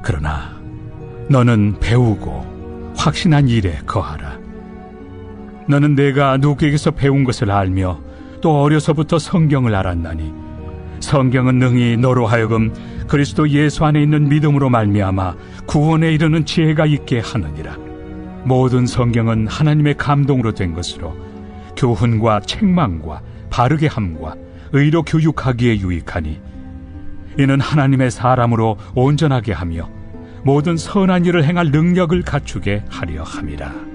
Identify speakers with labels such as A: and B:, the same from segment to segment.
A: 그러나 너는 배우고 확신한 일에 거하라. 너는 내가 누구에게서 배운 것을 알며 또 어려서부터 성경을 알았나니 성경은 능히 너로 하여금 그리스도 예수 안에 있는 믿음으로 말미암아 구원에 이르는 지혜가 있게 하느니라. 모든 성경은 하나님의 감동으로 된 것으로 교훈과 책망과 바르게 함과 의로 교육하기에 유익하니 이는 하나님의 사람으로 온전하게 하며 모든 선한 일을 행할 능력을 갖추게 하려 함이라.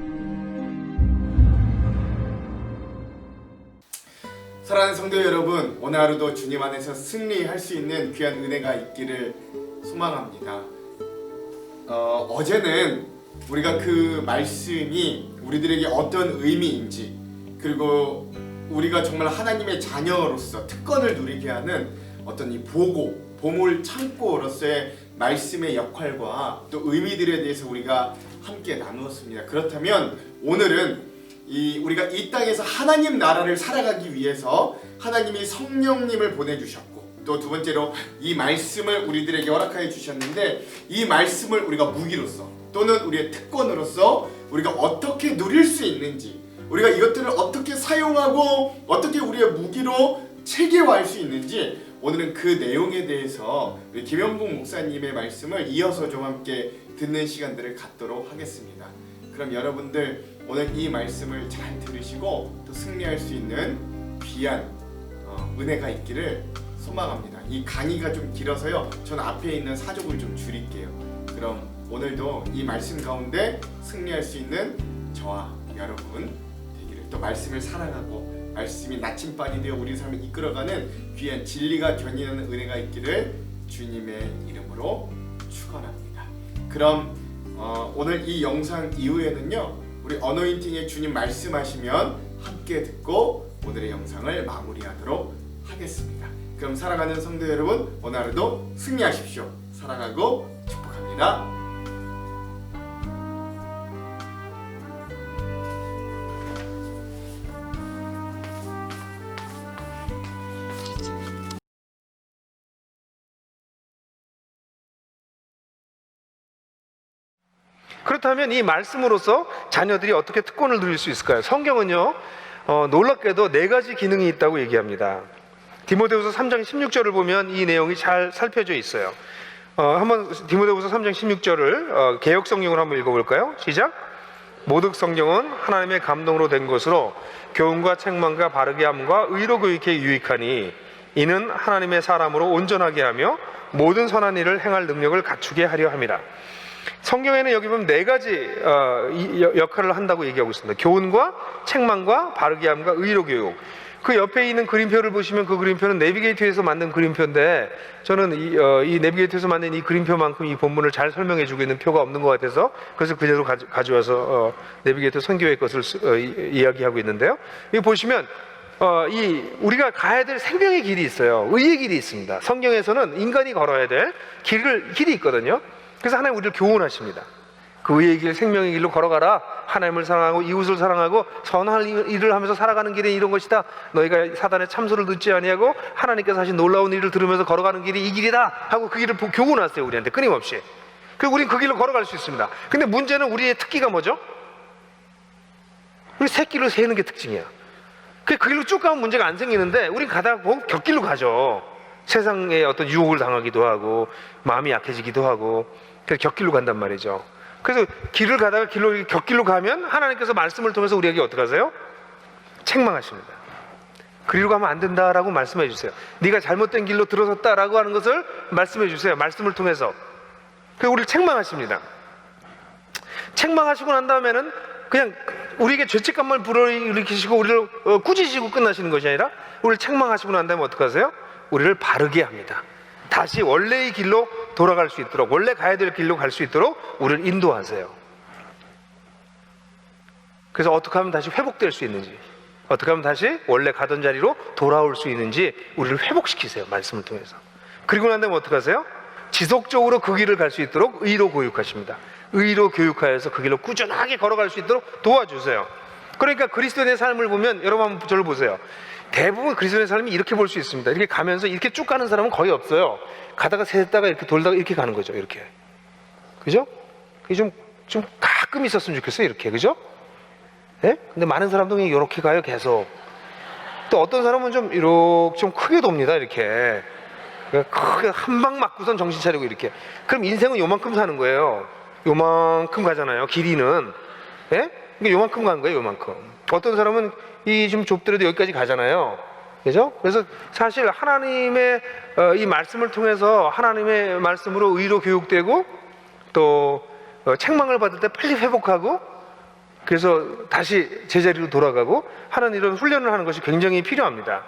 B: 사랑하는 성도 여러분, 오늘 하루도 주님 안에서 승리할 수 있는 귀한 은혜가 있기를 소망합니다. 어제는 우리가 그 말씀이 우리들에게 어떤 의미인지, 그리고 우리가 정말 하나님의 자녀로서 특권을 누리게 하는 어떤 이 보물 창고로서의 말씀의 역할과 또 의미들에 대해서 우리가 함께 나누었습니다. 그렇다면 오늘은 우리가 이 땅에서 하나님 나라를 살아가기 위해서 하나님이 성령님을 보내주셨고, 또 두 번째로 이 말씀을 우리들에게 허락하여 주셨는데, 이 말씀을 우리가 무기로서 또는 우리의 특권으로서 우리가 어떻게 누릴 수 있는지, 우리가 이것들을 어떻게 사용하고 어떻게 우리의 무기로 체계화할 수 있는지, 오늘은 그 내용에 대해서 우리 김영국 목사님의 말씀을 이어서 좀 함께 듣는 시간들을 갖도록 하겠습니다. 그럼 여러분들 오늘 이 말씀을 잘 들으시고 또 승리할 수 있는 귀한 은혜가 있기를 소망합니다. 이 강의가 좀 길어서요, 전 앞에 있는 사족을 좀 줄일게요. 그럼 오늘도 이 말씀 가운데 승리할 수 있는 저와 여러분 되기를, 또 말씀을 사랑하고 말씀이 나침반이 되어 우리 삶을 이끌어가는 귀한 진리가 견인하는 은혜가 있기를 주님의 이름으로 축원합니다. 그럼 오늘 이 영상 이후에는요, 우리 어노인팅의 주님 말씀하시면 함께 듣고 오늘의 영상을 마무리하도록 하겠습니다. 그럼 사랑하는 성도 여러분, 오늘 하루도 승리하십시오. 사랑하고 축복합니다.
C: 그렇다면 이 말씀으로서 자녀들이 어떻게 특권을 누릴 수 있을까요? 성경은요, 놀랍게도 4가지 기능이 있다고 얘기합니다. 디모데후서 3장 16절을 보면 이 내용이 잘 살펴져 있어요. 한번 디모데후서 3장 16절을 개역 성경으로 한번 읽어볼까요? 시작. 모든 성경은 하나님의 감동으로 된 것으로 교훈과 책망과 바르게 함과 의로 교육에 유익하니 이는 하나님의 사람으로 온전하게 하며 모든 선한 일을 행할 능력을 갖추게 하려 함이라. 성경에는 여기 보면 4가지 역할을 한다고 얘기하고 있습니다. 교훈과 책망과 바르게 함과 의로 교육. 그 옆에 있는 그림표를 보시면 그 그림표는 내비게이터에서 만든 그림표인데, 저는 이 내비게이터에서 만든 이 그림표만큼 이 본문을 잘 설명해주고 있는 표가 없는 것 같아서 그래서 그대로 가져와서 내비게이터 선교의 것을 이야기하고 있는데요. 여기 보시면 우리가 가야 될 생명의 길이 있어요. 의의 길이 있습니다. 성경에서는 인간이 걸어야 될 길이 있거든요. 그래서 하나님 우리를 교훈하십니다. 그 의의 길, 생명의 길로 걸어가라. 하나님을 사랑하고 이웃을 사랑하고 선한 일을 하면서 살아가는 길이 이런 것이다. 너희가 사단의 참소를 듣지 아니하고 하나님께서 하신 놀라운 일을 들으면서 걸어가는 길이 이 길이다 하고 그 길을 교훈하세요. 우리한테 끊임없이. 그리고 우리는 그 길로 걸어갈 수 있습니다. 근데 문제는 우리의 특기가 뭐죠? 우리 새끼를 세는 게 특징이야. 그 길로 쭉 가면 문제가 안 생기는데 우린 가다가 보면 곁길로 가죠. 세상에 어떤 유혹을 당하기도 하고 마음이 약해지기도 하고, 그래서 곁길로 간단 말이죠. 그래서 길을 가다가 곁길로 가면 하나님께서 말씀을 통해서 우리에게 어떻게 하세요? 책망하십니다. 그리로 가면 안 된다라고 말씀해 주세요. 네가 잘못된 길로 들어섰다라고 하는 것을 말씀해 주세요. 말씀을 통해서. 그리고 우리를 책망하십니다. 책망하시고 난 다음에는 그냥 우리에게 죄책감을 불어일으키시고 우리를 꾸짖으시고 끝나시는 것이 아니라, 우리를 책망하시고 난 다음에 어떻게 하세요? 우리를 바르게 합니다. 다시 원래의 길로 돌아갈 수 있도록, 원래 가야 될 길로 갈 수 있도록 우리를 인도하세요. 그래서 어떻게 하면 다시 회복될 수 있는지, 어떻게 하면 다시 원래 가던 자리로 돌아올 수 있는지 우리를 회복시키세요. 말씀을 통해서. 그리고 난 다음에 어떻게 하세요? 지속적으로 그 길을 갈 수 있도록 의로 교육하십니다. 의로 교육하여서 그 길로 꾸준하게 걸어갈 수 있도록 도와주세요. 그러니까 그리스도인의 삶을 보면, 여러분 한번 저를 보세요. 대부분 그리스도인의 삶이 이렇게 볼 수 있습니다. 이렇게 가면서 이렇게 쭉 가는 사람은 거의 없어요. 가다가 샜다가 이렇게 돌다가 이렇게 가는 거죠. 이렇게 그죠? 그게 좀 가끔 있었으면 좋겠어요. 이렇게, 그죠? 예? 근데 많은 사람도 그냥 이렇게 가요, 계속. 또 어떤 사람은 좀 크게 돕니다, 이렇게. 크게 한 방 맞고선 정신 차리고 이렇게. 그럼 인생은 요만큼 사는 거예요. 요만큼 가잖아요, 길이는. 예? 그러니까 요만큼 가는 거예요, 요만큼. 어떤 사람은 이 좀 좁더라도 여기까지 가잖아요. 그죠? 그래서 사실 하나님의 이 말씀을 통해서 하나님의 말씀으로 의로 교육되고 또 책망을 받을 때 빨리 회복하고 그래서 다시 제자리로 돌아가고 하는 이런 훈련을 하는 것이 굉장히 필요합니다.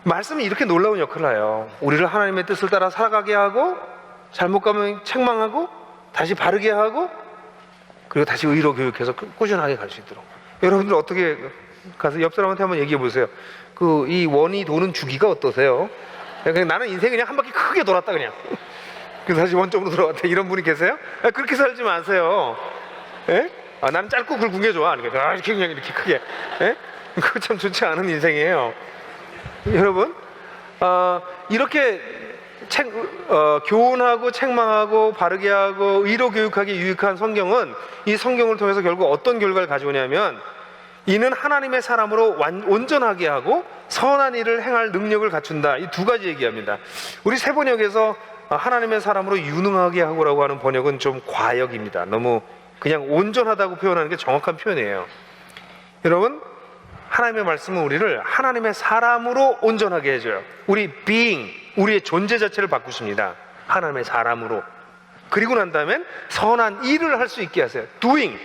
C: 말씀이 이렇게 놀라운 역할을 해요. 우리를 하나님의 뜻을 따라 살아가게 하고 잘못 가면 책망하고 다시 바르게 하고 그리고 다시 의로 교육해서 꾸준하게 갈 수 있도록. 여러분들 어떻게 가서 옆 사람한테 한번 얘기해 보세요. 이 원이 도는 주기가 어떠세요? 그냥 나는 인생 그냥 한 바퀴 크게 돌았다 그냥. 그래서 다시 원점으로 돌아왔다. 이런 분이 계세요? 그렇게 살지 마세요. 예? 나는 짧고 굵은 게 좋아. 이렇게 그냥 이렇게 크게. 예? 그거 참 좋지 않은 인생이에요. 여러분, 이렇게 교훈하고 책망하고 바르게 하고 의로 교육하기 유익한 성경은 이 성경을 통해서 결국 어떤 결과를 가져오냐면 이는 하나님의 사람으로 온전하게 하고 선한 일을 행할 능력을 갖춘다. 이 두 가지 얘기합니다. 우리 새 번역에서 하나님의 사람으로 유능하게 하고라고 하는 번역은 좀 과역입니다. 너무 그냥 온전하다고 표현하는 게 정확한 표현이에요. 여러분, 하나님의 말씀은 우리를 하나님의 사람으로 온전하게 해줘요. 우리 being, 우리의 존재 자체를 바꾸십니다. 하나님의 사람으로. 그리고 난 다음엔 선한 일을 할 수 있게 하세요. doing.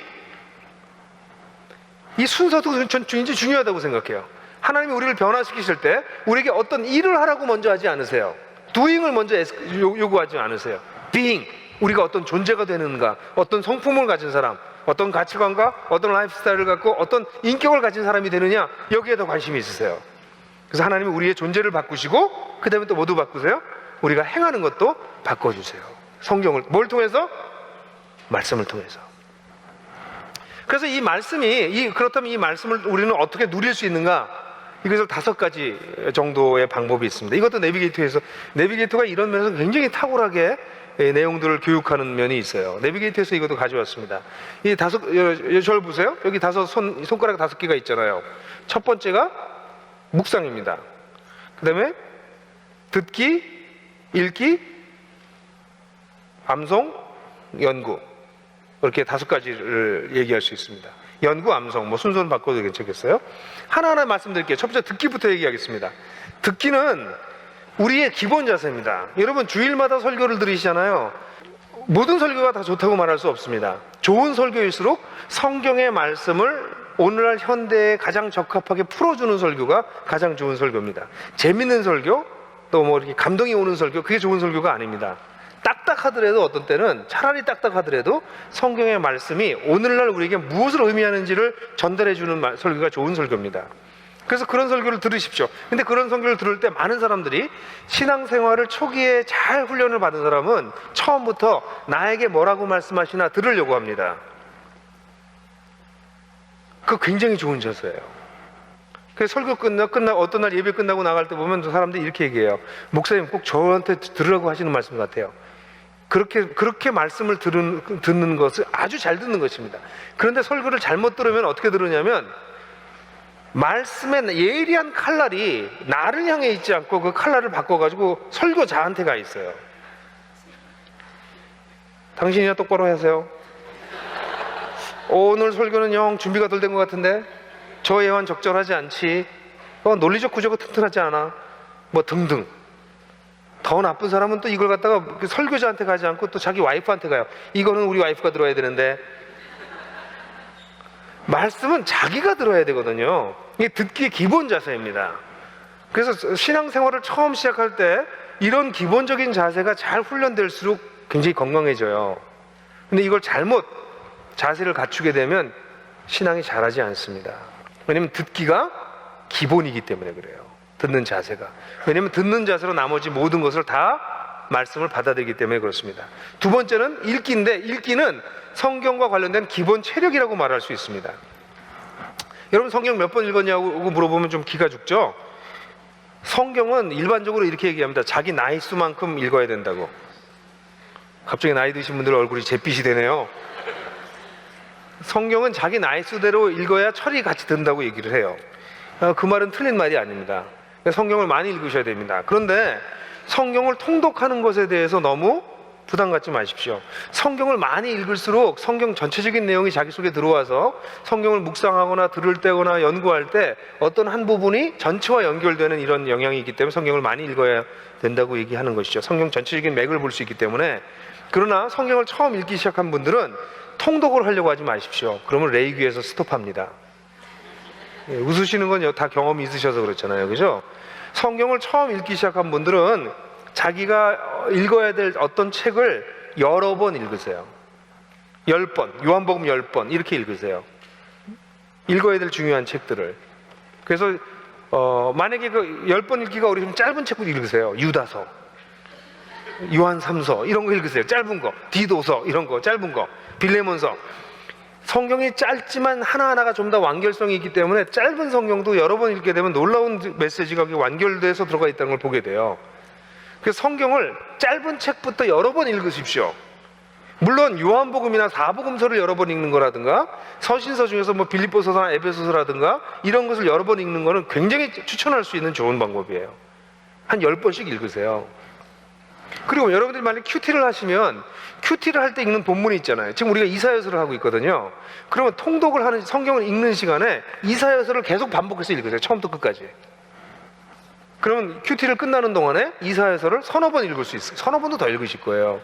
C: 이 순서도 전 굉장히 중요하다고 생각해요. 하나님이 우리를 변화시키실 때 우리에게 어떤 일을 하라고 먼저 하지 않으세요. doing을 먼저 요구하지 않으세요. being, 우리가 어떤 존재가 되는가, 어떤 성품을 가진 사람, 어떤 가치관과 어떤 라이프 스타일을 갖고 어떤 인격을 가진 사람이 되느냐, 여기에 더 관심이 있으세요. 그래서 하나님이 우리의 존재를 바꾸시고 그 다음에 또 뭐도 바꾸세요? 우리가 행하는 것도 바꿔주세요. 성경을 뭘 통해서? 말씀을 통해서. 그래서 이 말씀이 그렇다면 이 말씀을 우리는 어떻게 누릴 수 있는가? 이것을 5가지 정도의 방법이 있습니다. 이것도 내비게이터가 이런 면에서 굉장히 탁월하게 내용들을 교육하는 면이 있어요. 내비게이터에서 이것도 가져왔습니다. 저를 보세요. 여기 손가락 5개가 있잖아요. 첫 번째가 묵상입니다. 그 다음에 듣기, 읽기, 암송, 연구. 이렇게 5가지를 얘기할 수 있습니다. 연구, 암송, 순서는 바꿔도 괜찮겠어요? 하나하나 말씀드릴게요. 첫 번째 듣기부터 얘기하겠습니다. 듣기는 우리의 기본 자세입니다. 여러분 주일마다 설교를 들으시잖아요. 모든 설교가 다 좋다고 말할 수 없습니다. 좋은 설교일수록 성경의 말씀을 오늘날 현대에 가장 적합하게 풀어주는 설교가 가장 좋은 설교입니다. 재밌는 설교, 또 이렇게 감동이 오는 설교, 그게 좋은 설교가 아닙니다. 딱딱하더라도 어떤 때는 차라리 딱딱하더라도 성경의 말씀이 오늘날 우리에게 무엇을 의미하는지를 전달해주는 설교가 좋은 설교입니다. 그래서 그런 설교를 들으십시오. 근데 그런 설교를 들을 때 많은 사람들이 신앙생활을 초기에 잘 훈련을 받은 사람은 처음부터 나에게 뭐라고 말씀하시나 들으려고 합니다. 그거 굉장히 좋은 자세예요. 그래서 설교 끝나 어떤 날 예배 끝나고 나갈 때 보면 사람들이 이렇게 얘기해요. 목사님 꼭 저한테 들으라고 하시는 말씀 같아요. 그렇게 말씀을 듣는 것을 아주 잘 듣는 것입니다. 그런데 설교를 잘못 들으면 어떻게 들으냐면 말씀의 예리한 칼날이 나를 향해 있지 않고 그 칼날을 바꿔가지고 설교자한테 가 있어요. 당신이나 똑바로 하세요. 오늘 설교는 영 준비가 덜 된 것 같은데 저 예언 적절하지 않지, 논리적 구조가 튼튼하지 않아, 등등. 더 나쁜 사람은 또 이걸 갖다가 설교자한테 가지 않고 또 자기 와이프한테 가요. 이거는 우리 와이프가 들어야 되는데. 말씀은 자기가 들어야 되거든요. 이게 듣기의 기본 자세입니다. 그래서 신앙생활을 처음 시작할 때 이런 기본적인 자세가 잘 훈련될수록 굉장히 건강해져요. 근데 이걸 잘못 자세를 갖추게 되면 신앙이 잘하지 않습니다. 왜냐면 듣기가 기본이기 때문에 그래요. 듣는 자세가. 왜냐면 듣는 자세로 나머지 모든 것을 다 말씀을 받아들이기 때문에 그렇습니다. 두 번째는 읽기인데, 읽기는 성경과 관련된 기본 체력이라고 말할 수 있습니다. 여러분 성경 몇 번 읽었냐고 물어보면 좀 기가 죽죠? 성경은 일반적으로 이렇게 얘기합니다. 자기 나이 수만큼 읽어야 된다고. 갑자기 나이 드신 분들 얼굴이 잿빛이 되네요. 성경은 자기 나이 수대로 읽어야 철이 같이 든다고 얘기를 해요. 그 말은 틀린 말이 아닙니다. 성경을 많이 읽으셔야 됩니다. 그런데 성경을 통독하는 것에 대해서 너무 부담 갖지 마십시오. 성경을 많이 읽을수록 성경 전체적인 내용이 자기 속에 들어와서 성경을 묵상하거나 들을 때거나 연구할 때 어떤 한 부분이 전체와 연결되는 이런 영향이 있기 때문에 성경을 많이 읽어야 된다고 얘기하는 것이죠. 성경 전체적인 맥을 볼 수 있기 때문에. 그러나 성경을 처음 읽기 시작한 분들은 통독을 하려고 하지 마십시오. 그러면 레위기에서 스톱합니다. 웃으시는 건 다 경험이 있으셔서 그렇잖아요, 그죠? 성경을 처음 읽기 시작한 분들은 자기가 읽어야 될 어떤 책을 여러 번 읽으세요. 10번, 요한복음 10번 이렇게 읽으세요. 읽어야 될 중요한 책들을. 그래서 만약에 그 10번 읽기가 어려우면 짧은 책부터 읽으세요. 유다서, 요한 3서 이런 거 읽으세요. 짧은 거, 디도서 이런 거 짧은 거, 빌레몬서. 성경이 짧지만 하나하나가 좀 더 완결성이 있기 때문에 짧은 성경도 여러 번 읽게 되면 놀라운 메시지가 완결돼서 들어가 있다는 걸 보게 돼요. 그래서 성경을 짧은 책부터 여러 번 읽으십시오. 물론 요한복음이나 사복음서를 여러 번 읽는 거라든가 서신서 중에서 뭐 빌립보서나 에베소서라든가 이런 것을 여러 번 읽는 거는 굉장히 추천할 수 있는 좋은 방법이에요. 한 10번씩 읽으세요. 그리고 여러분들이 만약 큐티를 하시면 큐티를 할 때 읽는 본문이 있잖아요. 지금 우리가 이사야서를 하고 있거든요. 그러면 통독을 하는 성경을 읽는 시간에 이사야서를 계속 반복해서 읽으세요. 처음부터 끝까지. 그러면 큐티를 끝나는 동안에 이사야서를 서너 번 읽을 수 있어요. 서너 번도 더 읽으실 거예요.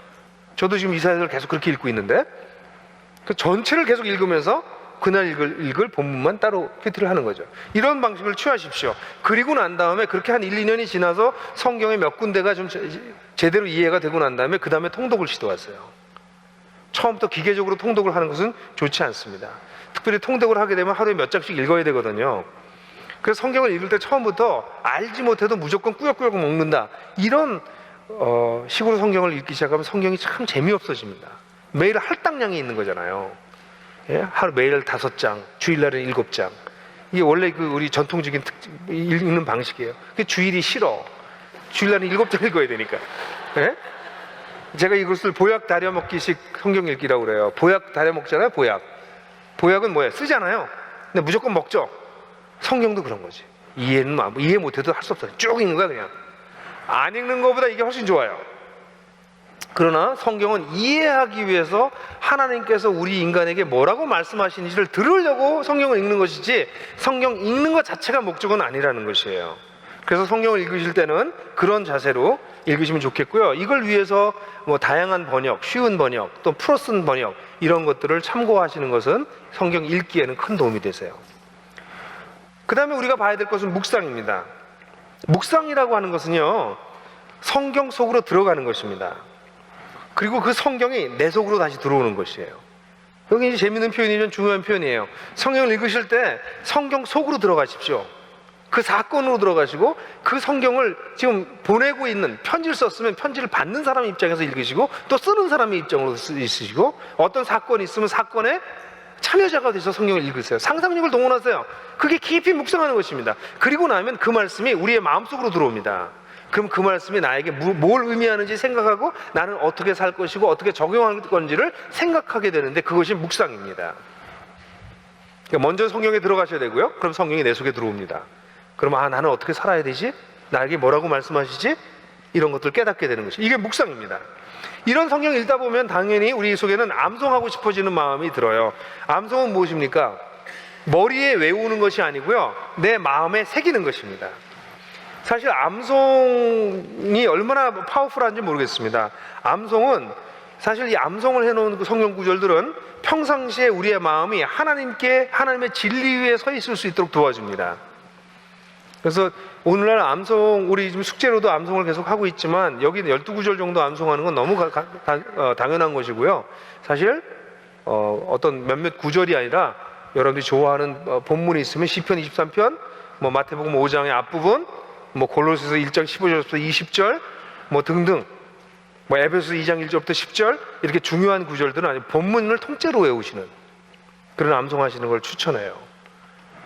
C: 저도 지금 이사야서를 계속 그렇게 읽고 있는데 그 전체를 계속 읽으면서 그날 읽을 본문만 따로 큐티를 하는 거죠. 이런 방식을 취하십시오. 그리고 난 다음에 그렇게 한 1, 2년이 지나서 성경의 몇 군데가 좀 제대로 이해가 되고 난 다음에 그 다음에 통독을 시도하세요. 처음부터 기계적으로 통독을 하는 것은 좋지 않습니다. 특별히 통독을 하게 되면 하루에 몇 장씩 읽어야 되거든요. 그래서 성경을 읽을 때 처음부터 알지 못해도 무조건 꾸역꾸역 먹는다, 이런 식으로 성경을 읽기 시작하면 성경이 참 재미없어집니다. 매일 할당량이 있는 거잖아요. 예? 하루 매일 5장, 주일날은 7장. 이게 원래 그 우리 전통적인 읽는 방식이에요. 그 주일이 싫어. 주일날은 7장 읽어야 되니까. 예? 제가 이것을 보약 다려 먹기식 성경 읽기라고 그래요. 보약 다려 먹잖아요. 보약은 뭐예요? 쓰잖아요. 근데 무조건 먹죠. 성경도 그런 거지. 이해 못해도 할 수 없어요. 쭉 읽는 거야 그냥. 안 읽는 것보다 이게 훨씬 좋아요. 그러나 성경은 이해하기 위해서 하나님께서 우리 인간에게 뭐라고 말씀하시는지를 들으려고 성경을 읽는 것이지 성경 읽는 것 자체가 목적은 아니라는 것이에요. 그래서 성경을 읽으실 때는 그런 자세로 읽으시면 좋겠고요. 이걸 위해서 뭐 다양한 번역, 쉬운 번역, 또 풀어 쓴 번역 이런 것들을 참고하시는 것은 성경 읽기에는 큰 도움이 되세요. 그 다음에 우리가 봐야 될 것은 묵상입니다. 묵상이라고 하는 것은요, 성경 속으로 들어가는 것입니다. 그리고 그 성경이 내 속으로 다시 들어오는 것이에요. 여기 이제 재밌는 표현이면 중요한 표현이에요. 성경을 읽으실 때 성경 속으로 들어가십시오. 그 사건으로 들어가시고 그 성경을 지금 보내고 있는, 편지를 썼으면 편지를 받는 사람 입장에서 읽으시고 또 쓰는 사람의 입장으로 있으시고 어떤 사건이 있으면 사건에 참여자가 돼서 성경을 읽으세요. 상상력을 동원하세요. 그게 깊이 묵상하는 것입니다. 그리고 나면 그 말씀이 우리의 마음속으로 들어옵니다. 그럼 그 말씀이 나에게 뭘 의미하는지 생각하고 나는 어떻게 살 것이고 어떻게 적용할 건지를 생각하게 되는데 그것이 묵상입니다. 그러니까 먼저 성경에 들어가셔야 되고요. 그럼 성경이 내 속에 들어옵니다. 그러면 나는 어떻게 살아야 되지? 나에게 뭐라고 말씀하시지? 이런 것들을 깨닫게 되는 것이, 이게 묵상입니다. 이런 성경 읽다 보면 당연히 우리 속에는 암송하고 싶어지는 마음이 들어요. 암송은 무엇입니까? 머리에 외우는 것이 아니고요, 내 마음에 새기는 것입니다. 사실 암송이 얼마나 파워풀한지 모르겠습니다. 암송은 사실 이 암송을 해놓은 그 성경 구절들은 평상시에 우리의 마음이 하나님의 진리 위에 서 있을 수 있도록 도와줍니다. 그래서 오늘날 암송, 우리 지금 숙제로도 암송을 계속 하고 있지만 여기는 12구절 정도 암송하는 건 너무 당연한 것이고요. 사실 어떤 몇몇 구절이 아니라 여러분들이 좋아하는 본문이 있으면 시편 23편, 뭐 마태복음 5장의 앞부분, 뭐 골로새서 1장 15절부터 20절 뭐 등등, 뭐 에베소서 2장 1절부터 10절, 이렇게 중요한 구절들은 아니 본문을 통째로 외우시는 그런 암송하시는 걸 추천해요.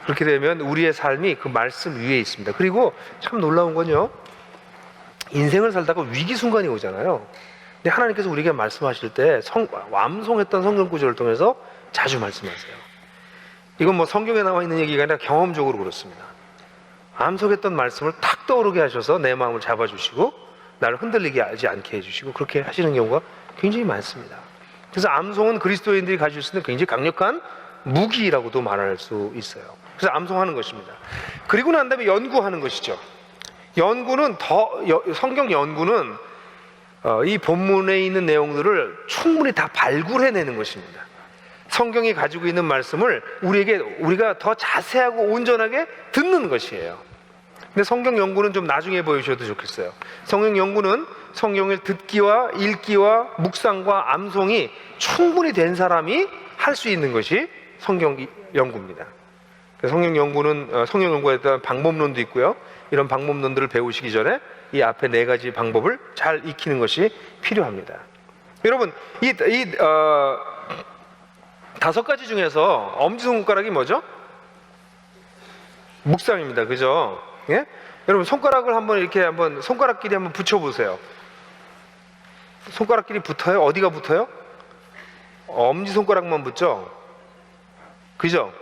C: 그렇게 되면 우리의 삶이 그 말씀 위에 있습니다. 그리고 참 놀라운 건요, 인생을 살다가 위기 순간이 오잖아요. 근데 하나님께서 우리에게 말씀하실 때 완성했던 성경 구절을 통해서 자주 말씀하세요. 이건 뭐 성경에 나와 있는 얘기가 아니라 경험적으로 그렇습니다. 암송했던 말씀을 탁 떠오르게 하셔서 내 마음을 잡아주시고 나를 흔들리게 하지 않게 해주시고 그렇게 하시는 경우가 굉장히 많습니다. 그래서 암송은 그리스도인들이 가질 수 있는 굉장히 강력한 무기라고도 말할 수 있어요. 그래서 암송하는 것입니다. 그리고 난 다음에 연구하는 것이죠. 연구는 성경 연구는 이 본문에 있는 내용들을 충분히 다 발굴해내는 것입니다. 성경이 가지고 있는 말씀을 우리가 더 자세하고 온전하게 듣는 것이에요. 근데 성경 연구는 좀 나중에 보여주셔도 좋겠어요. 성경 연구는 성경을 듣기와 읽기와 묵상과 암송이 충분히 된 사람이 할 수 있는 것이 성경 연구입니다. 성경 연구는 성경 연구에 대한 방법론도 있고요. 이런 방법론들을 배우시기 전에 이 앞에 4가지 방법을 잘 익히는 것이 필요합니다. 여러분, 이 5가지 중에서 엄지손가락이 뭐죠? 묵상입니다. 그죠? 예? 여러분, 손가락을 한번 손가락끼리 한번 붙여보세요. 손가락끼리 붙어요? 어디가 붙어요? 엄지손가락만 붙죠? 그죠?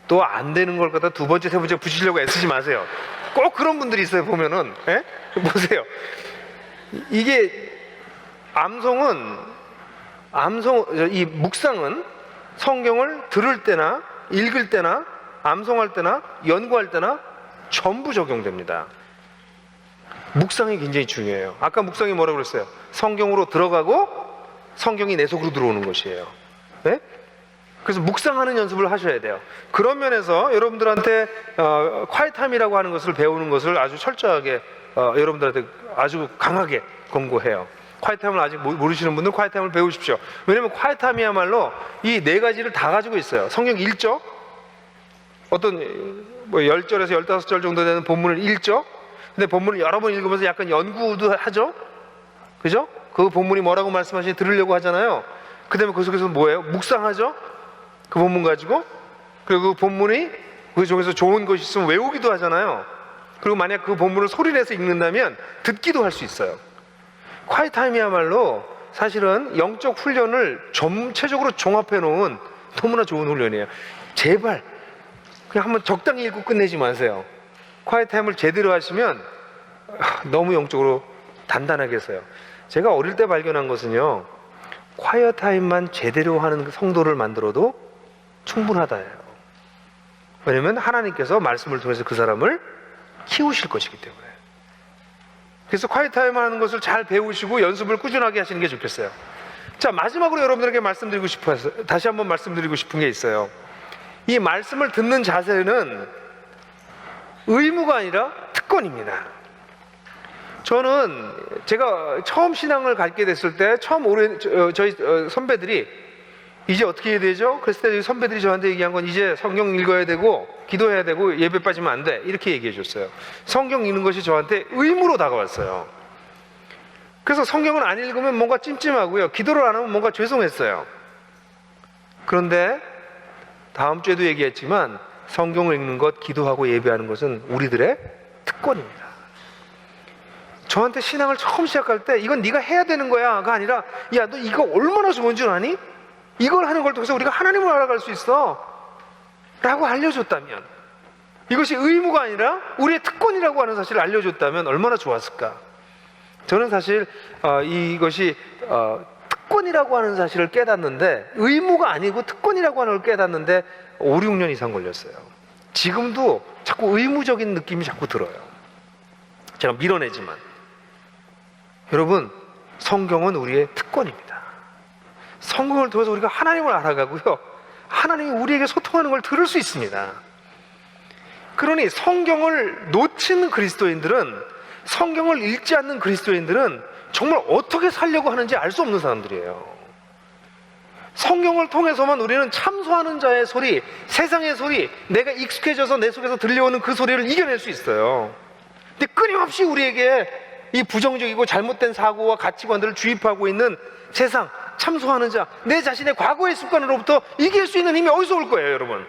C: 또 안 되는 걸 갖다 2번째, 3번째 붙이려고 애쓰지 마세요. 꼭 그런 분들이 있어요, 보면은. 예? 보세요. 이게 이 묵상은 성경을 들을 때나 읽을 때나 암송할 때나 연구할 때나 전부 적용됩니다. 묵상이 굉장히 중요해요. 아까 묵상이 뭐라고 그랬어요? 성경으로 들어가고 성경이 내 속으로 들어오는 것이에요. 네? 그래서 묵상하는 연습을 하셔야 돼요. 그런 면에서 여러분들한테 콰이타임이라고 하는 것을 배우는 것을 아주 철저하게 여러분들한테 아주 강하게 권고해요. 콰이타임을 아직 모르시는 분들은 콰이타임을 배우십시오. 왜냐하면 콰이타임이야말로 이 4가지를 다 가지고 있어요. 성경 1조, 어떤 10절에서 15절 정도 되는 본문을 읽죠. 근데 본문을 여러 번 읽으면서 약간 연구도 하죠. 그죠? 그 본문이 뭐라고 말씀하시는지 들으려고 하잖아요. 그 다음에 그 속에서 뭐예요? 묵상하죠. 그 본문 가지고. 그리고 그 본문이 그 중에서 좋은 것이 있으면 외우기도 하잖아요. 그리고 만약 그 본문을 소리 내서 읽는다면 듣기도 할 수 있어요. 콰이타임이야말로 사실은 영적 훈련을 전체적으로 종합해 놓은 너무나 좋은 훈련이에요. 제발 그냥 한번 적당히 읽고 끝내지 마세요. 콰이타임을 제대로 하시면 너무 영적으로 단단하게 써요. 제가 어릴 때 발견한 것은요, 콰이어타임만 제대로 하는 성도를 만들어도 충분하다예요. 왜냐하면 하나님께서 말씀을 통해서 그 사람을 키우실 것이기 때문에. 그래서 콰이어타임 하는 것을 잘 배우시고 연습을 꾸준하게 하시는 게 좋겠어요. 자, 마지막으로 여러분들에게 다시 한번 말씀드리고 싶은 게 있어요. 이 말씀을 듣는 자세는 의무가 아니라 특권입니다. 저는 제가 처음 신앙을 갖게 됐을 때 저희 선배들이 이제 어떻게 해야 되죠? 그랬을 때 선배들이 저한테 얘기한 건 이제 성경 읽어야 되고 기도해야 되고 예배 빠지면 안 돼, 이렇게 얘기해 줬어요. 성경 읽는 것이 저한테 의무로 다가왔어요. 그래서 성경을 안 읽으면 뭔가 찜찜하고요, 기도를 안 하면 뭔가 죄송했어요. 그런데 다음 주에도 얘기했지만 성경을 읽는 것, 기도하고 예배하는 것은 우리들의 특권입니다. 저한테 신앙을 처음 시작할 때 이건 네가 해야 되는 거야가 아니라, 야, 너 이거 얼마나 좋은 줄 아니? 이걸 하는 걸 통해서 우리가 하나님을 알아갈 수 있어 라고 알려줬다면, 이것이 의무가 아니라 우리의 특권이라고 하는 사실을 알려줬다면 얼마나 좋았을까. 저는 사실 이것이 특권이라고 하는 사실을 깨닫는데, 의무가 아니고 특권이라고 하는 걸 깨닫는데 5, 6년 이상 걸렸어요. 지금도 자꾸 의무적인 느낌이 자꾸 들어요. 제가 밀어내지만. 여러분, 성경은 우리의 특권입니다. 성경을 통해서 우리가 하나님을 알아가고요, 하나님이 우리에게 소통하는 걸 들을 수 있습니다. 그러니 성경을 놓친 그리스도인들은, 성경을 읽지 않는 그리스도인들은 정말 어떻게 살려고 하는지 알 수 없는 사람들이에요. 성경을 통해서만 우리는 참소하는 자의 소리, 세상의 소리, 내가 익숙해져서 내 속에서 들려오는 그 소리를 이겨낼 수 있어요. 근데 끊임없이 우리에게 이 부정적이고 잘못된 사고와 가치관들을 주입하고 있는 세상, 참소하는 자, 내 자신의 과거의 습관으로부터 이길 수 있는 힘이 어디서 올 거예요, 여러분?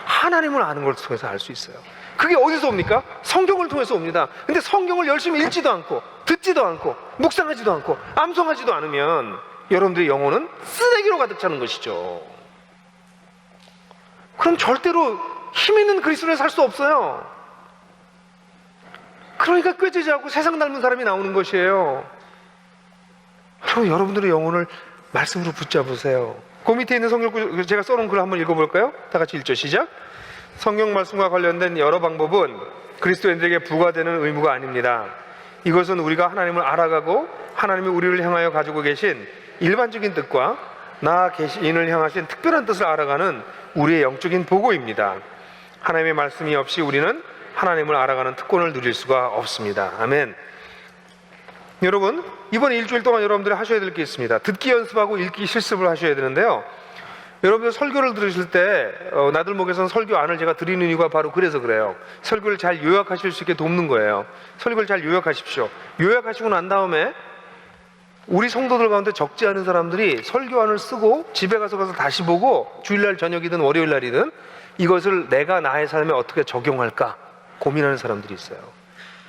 C: 하나님을 아는 걸 통해서 알 수 있어요. 그게 어디서 옵니까? 성경을 통해서 옵니다. 근데 성경을 열심히 읽지도 않고 듣지도 않고 묵상하지도 않고 암송하지도 않으면 여러분들의 영혼은 쓰레기로 가득 차는 것이죠. 그럼 절대로 힘 있는 그리스도를 살 수 없어요. 그러니까 꾀지지하고 세상 닮은 사람이 나오는 것이에요. 그럼 여러분들의 영혼을 말씀으로 붙잡으세요. 그 밑에 있는 성경, 제가 써놓은 글 한번 읽어볼까요? 다 같이 읽죠. 시작. 성경 말씀과 관련된 여러 방법은 그리스도인들에게 부과되는 의무가 아닙니다. 이것은 우리가 하나님을 알아가고 하나님이 우리를 향하여 가지고 계신 일반적인 뜻과 나 계신을 향하신 특별한 뜻을 알아가는 우리의 영적인 보고입니다. 하나님의 말씀이 없이 우리는 하나님을 알아가는 특권을 누릴 수가 없습니다. 아멘. 여러분, 이번 일주일 동안 여러분들이 하셔야 될 게 있습니다. 듣기 연습하고 읽기 실습을 하셔야 되는데요. 여러분들 설교를 들으실 때 나들목에서는 설교 안을 제가 드리는 이유가 바로 그래서 그래요. 설교를 잘 요약하실 수 있게 돕는 거예요. 설교를 잘 요약하십시오. 요약하시고 난 다음에 우리 성도들 가운데 적지 않은 사람들이 설교안을 쓰고 집에 가서 다시 보고 주일날 저녁이든 월요일날이든 이것을 내가 나의 삶에 어떻게 적용할까 고민하는 사람들이 있어요.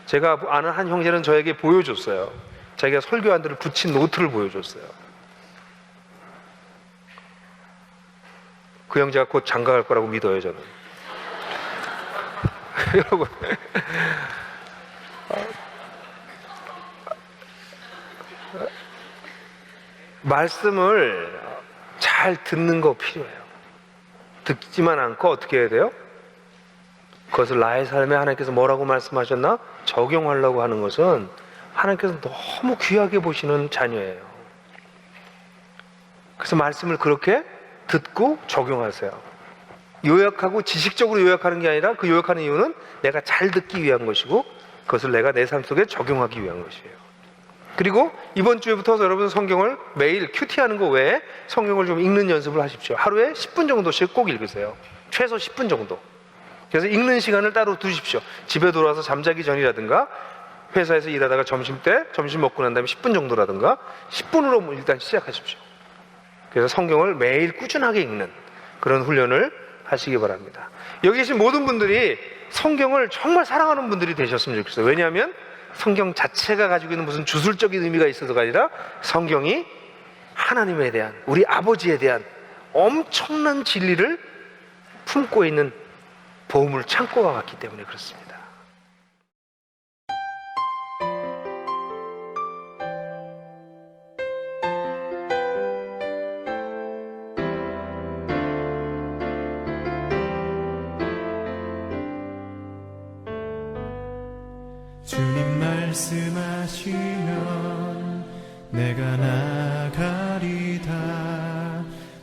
C: 제가 아는 한 형제는 저에게 보여줬어요. 자기가 설교안들을 붙인 노트를 보여줬어요. 그 형제가 곧 장가갈 거라고 믿어요, 저는. 여러분, 말씀을 잘 듣는 거 필요해요. 듣지만 않고 어떻게 해야 돼요? 그것을 나의 삶에 하나님께서 뭐라고 말씀하셨나? 적용하려고 하는 것은 하나님께서 너무 귀하게 보시는 자녀예요. 그래서 말씀을 그렇게 듣고 적용하세요. 요약하고 지식적으로 요약하는 게 아니라 그 요약하는 이유는 내가 잘 듣기 위한 것이고 그것을 내가 내 삶 속에 적용하기 위한 것이에요. 그리고 이번 주부터 여러분 성경을 매일 큐티하는 거 외에 성경을 좀 읽는 연습을 하십시오. 하루에 10분 정도씩 꼭 읽으세요. 최소 10분 정도. 그래서 읽는 시간을 따로 두십시오. 집에 돌아와서 잠자기 전이라든가 회사에서 일하다가 점심 먹고 난 다음에 10분 정도라든가 10분으로 일단 시작하십시오. 그래서 성경을 매일 꾸준하게 읽는 그런 훈련을 하시기 바랍니다. 여기 계신 모든 분들이 성경을 정말 사랑하는 분들이 되셨으면 좋겠어요. 왜냐하면 성경 자체가 가지고 있는 무슨 주술적인 의미가 있어서가 아니라 성경이 하나님에 대한, 우리 아버지에 대한 엄청난 진리를 품고 있는 보물 창고가 같기 때문에 그렇습니다.
D: 주님 말씀하시면 내가 나가리다.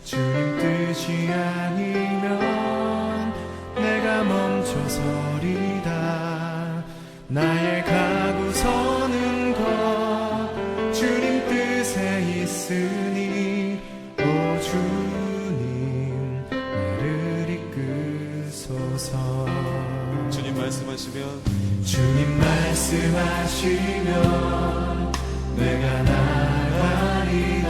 D: 주님 뜻이 아니면 내가 멈춰서리다. 나의 가고 서는 것 주님 뜻에 있으니 오 주님 나를 이끄소서.
E: 주님 말씀하시면
D: 내가 나가리다.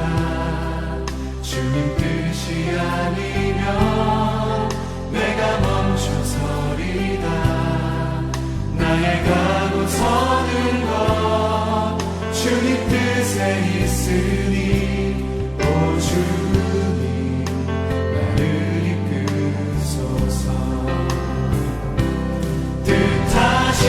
D: 주님 뜻이 아니면 내가 멈춰서리다. 나의 가고 서는 것 주님 뜻에 있으니 오 주님 나를 이끄소서. 뜻하신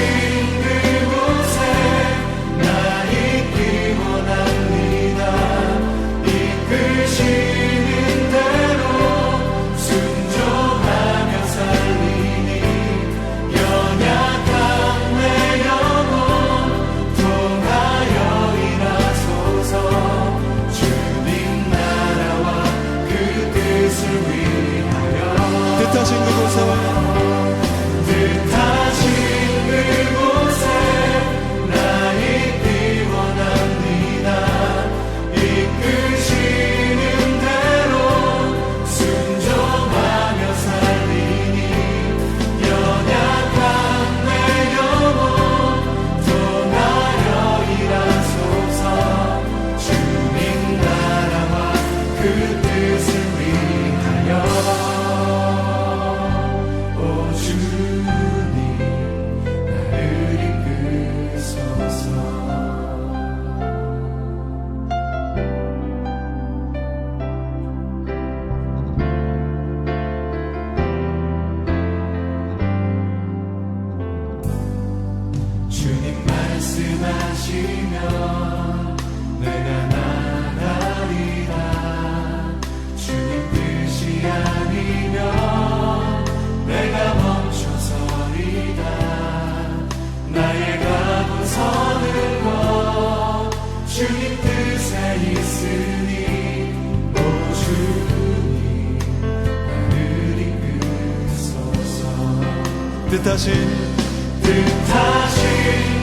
D: 말씀하시면 내가 나가리라. 주님 뜻이 아니면 내가 멈춰서리다. 나의 각오 서는 것 주님 뜻에 있으니 오 주님 나를 이끄소서.
E: 뜻하신
D: 뜻하신